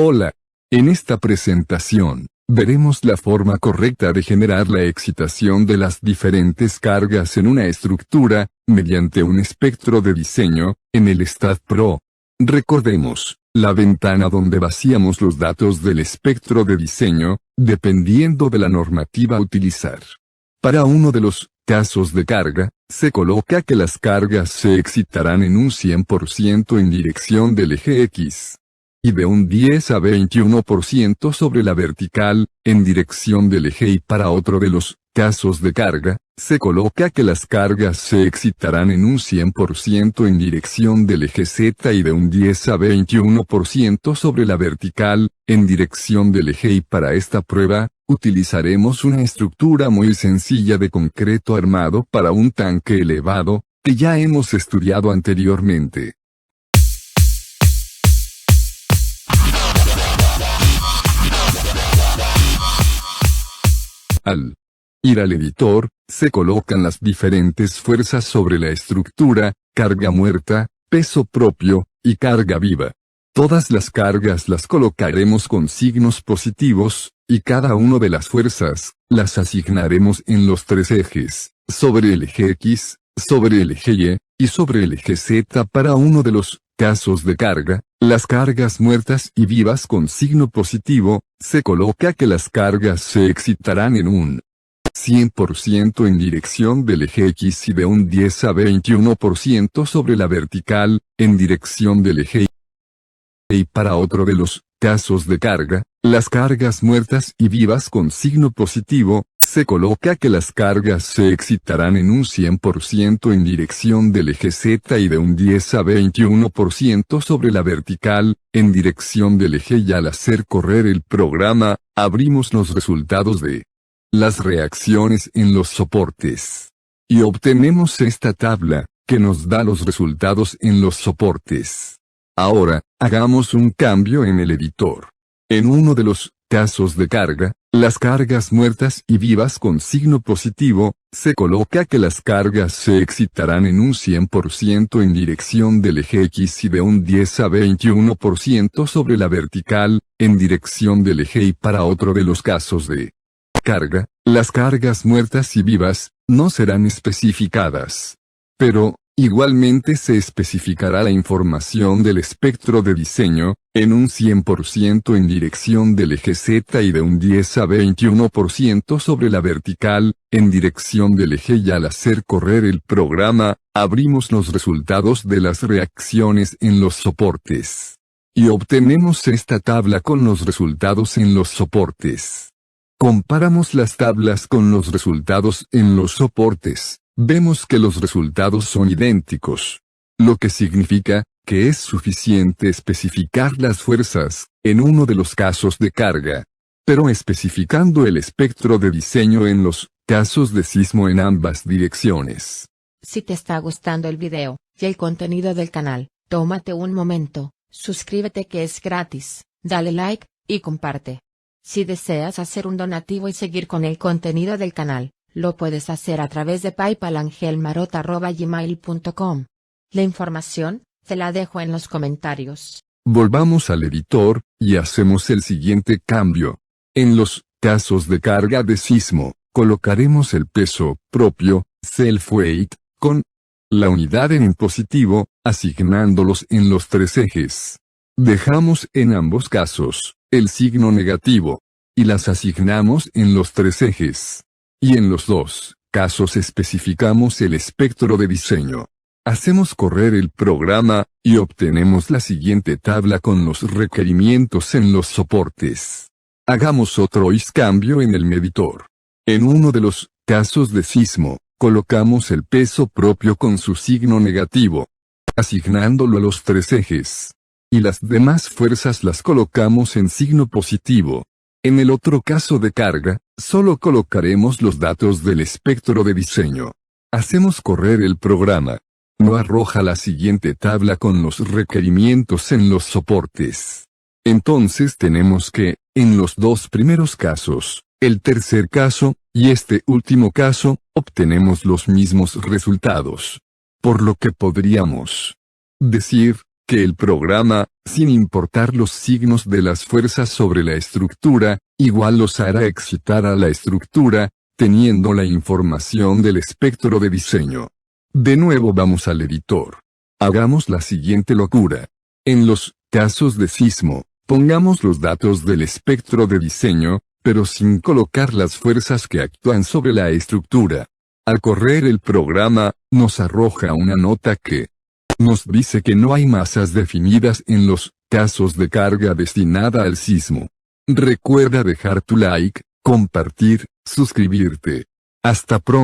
Hola. En esta presentación, veremos la forma correcta de generar la excitación de las diferentes cargas en una estructura, mediante un espectro de diseño, en el StatPro. Recordemos, la ventana donde vaciamos los datos del espectro de diseño, dependiendo de la normativa a utilizar. Para uno de los casos de carga, se coloca que las cargas se excitarán en un 100% en dirección del eje X. Y de un 10 a 21% sobre la vertical, en dirección del eje Y. Para otro de los casos de carga, se coloca que las cargas se excitarán en un 100% en dirección del eje Z y de un 10 a 21% sobre la vertical, en dirección del eje Y. Para esta prueba, utilizaremos una estructura muy sencilla de concreto armado para un tanque elevado, que ya hemos estudiado anteriormente. Al ir al editor, se colocan las diferentes fuerzas sobre la estructura, carga muerta, peso propio, y carga viva. Todas las cargas las colocaremos con signos positivos, y cada una de las fuerzas, las asignaremos en los tres ejes, sobre el eje X, sobre el eje Y, y sobre el eje Z. Para uno de los casos de carga, las cargas muertas y vivas con signo positivo, se coloca que las cargas se excitarán en un 100% en dirección del eje X y de un 10 a 21% sobre la vertical, en dirección del eje Y. Para otro de los casos de carga, las cargas muertas y vivas con signo positivo, se coloca que las cargas se excitarán en un 100% en dirección del eje Z y de un 10 a 21% sobre la vertical, en dirección del eje Y. Al hacer correr el programa, abrimos los resultados de las reacciones en los soportes. Y obtenemos esta tabla, que nos da los resultados en los soportes. Ahora, hagamos un cambio en el editor. En uno de los casos de carga, las cargas muertas y vivas con signo positivo, se coloca que las cargas se excitarán en un 100% en dirección del eje X y de un 10 a 21% sobre la vertical, en dirección del eje Y. Para otro de los casos de carga, las cargas muertas y vivas, no serán especificadas. Pero, igualmente se especificará la información del espectro de diseño, en un 100% en dirección del eje Z y de un 10 a 21% sobre la vertical, en dirección del eje Y. Al hacer correr el programa, abrimos los resultados de las reacciones en los soportes. Y obtenemos esta tabla con los resultados en los soportes. Comparamos las tablas con los resultados en los soportes. Vemos que los resultados son idénticos. Lo que significa, que es suficiente especificar las fuerzas, en uno de los casos de carga. Pero especificando el espectro de diseño en los casos de sismo en ambas direcciones. Si te está gustando el video, y el contenido del canal, tómate un momento, suscríbete que es gratis, dale like, y comparte. Si deseas hacer un donativo y seguir con el contenido del canal, lo puedes hacer a través de paypalangelmarot@gmail.com. La información, te la dejo en los comentarios. Volvamos al editor, y hacemos el siguiente cambio. En los casos de carga de sismo, colocaremos el peso propio, self-weight, con la unidad en positivo, asignándolos en los tres ejes. Dejamos en ambos casos el signo negativo, y las asignamos en los tres ejes. Y en los dos casos especificamos el espectro de diseño. Hacemos correr el programa, y obtenemos la siguiente tabla con los requerimientos en los soportes. Hagamos otro cambio en el medidor. En uno de los casos de sismo, colocamos el peso propio con su signo negativo, asignándolo a los tres ejes. Y las demás fuerzas las colocamos en signo positivo. En el otro caso de carga, solo colocaremos los datos del espectro de diseño. Hacemos correr el programa. Nos arroja la siguiente tabla con los requerimientos en los soportes. Entonces tenemos que, en los dos primeros casos, el tercer caso, y este último caso, obtenemos los mismos resultados. Por lo que podríamos decir que el programa, sin importar los signos de las fuerzas sobre la estructura, igual los hará excitar a la estructura, teniendo la información del espectro de diseño. De nuevo vamos al editor. Hagamos la siguiente locura. En los casos de sismo, pongamos los datos del espectro de diseño, pero sin colocar las fuerzas que actúan sobre la estructura. Al correr el programa, nos arroja una nota que nos dice que no hay masas definidas en los casos de carga destinada al sismo. Recuerda dejar tu like, compartir, suscribirte. Hasta pronto.